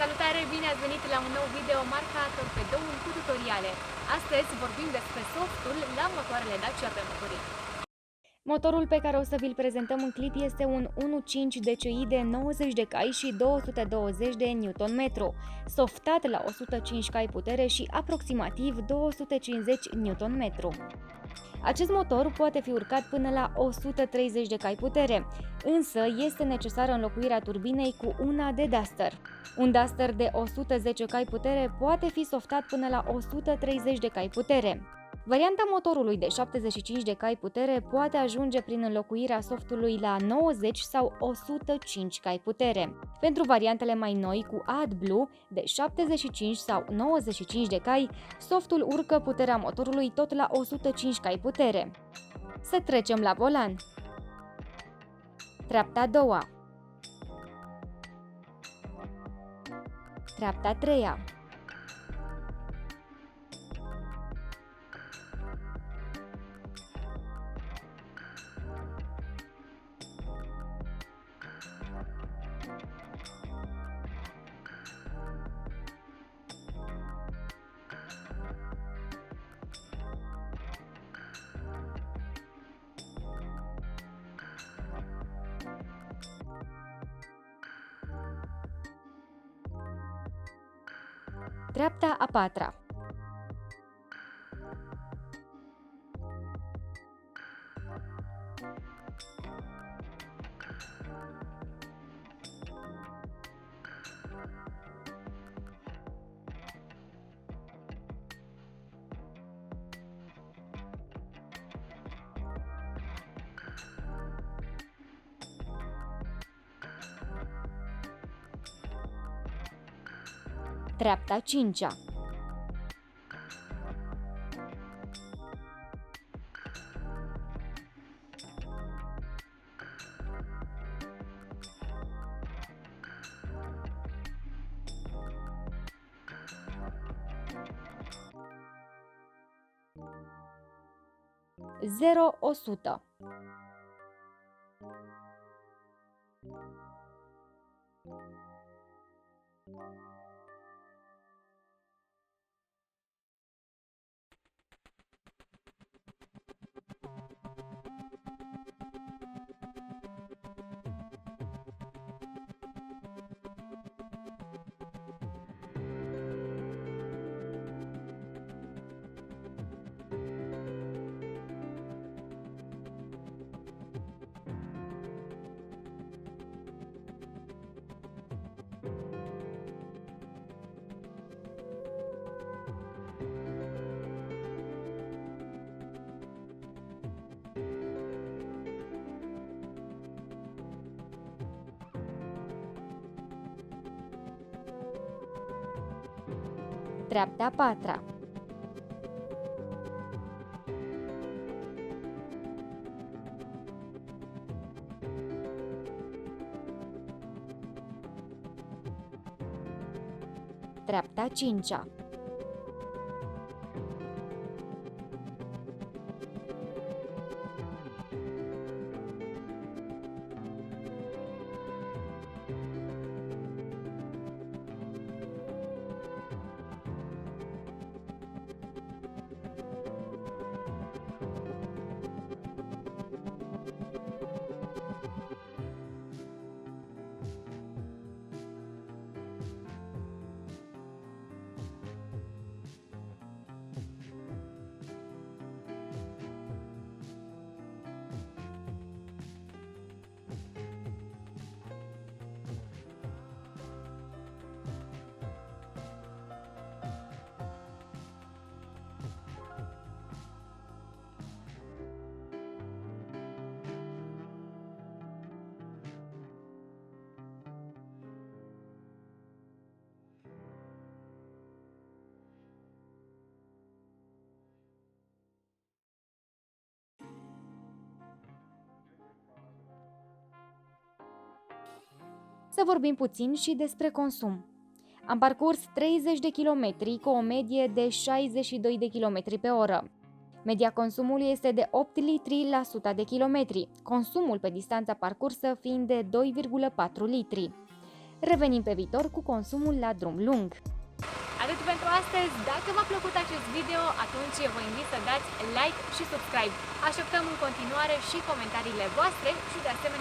Salutare, bine ați venit la un nou video marca Torpedoul cu tutoriale. Astăzi vorbim despre softul la motoarele Dacia pe motorii. Motorul pe care o să vi-l prezentăm în clip este un 1.5 DCI de 90 de cai și 220 de Nm, softat la 105 cai putere și aproximativ 250 Nm. Acest motor poate fi urcat până la 130 de cai putere, însă este necesară înlocuirea turbinei cu una de Duster. Un Duster de 110 cai putere poate fi softat până la 130 de cai putere. Varianta motorului de 75 de cai putere poate ajunge prin înlocuirea softului la 90 sau 105 cai putere. Pentru variantele mai noi cu AdBlue de 75 sau 95 de cai, softul urcă puterea motorului tot la 105 cai putere. Să trecem la volan. Treapta a doua. Treapta a treia. Treapta a patra. Treapta a cincea. Zero 100. Treapta a patra. Treapta a cincea. Să vorbim puțin și despre consum. Am parcurs 30 de kilometri cu o medie de 62 de km pe oră. Media consumului este de 8 litri la 100 de kilometri, consumul pe distanța parcursă fiind de 2,4 litri. Revenim pe viitor cu consumul la drum lung. Atât pentru astăzi, dacă v-a plăcut acest video, atunci vă invit să dați like și subscribe. Așteptăm în continuare și comentariile voastre și de asemenea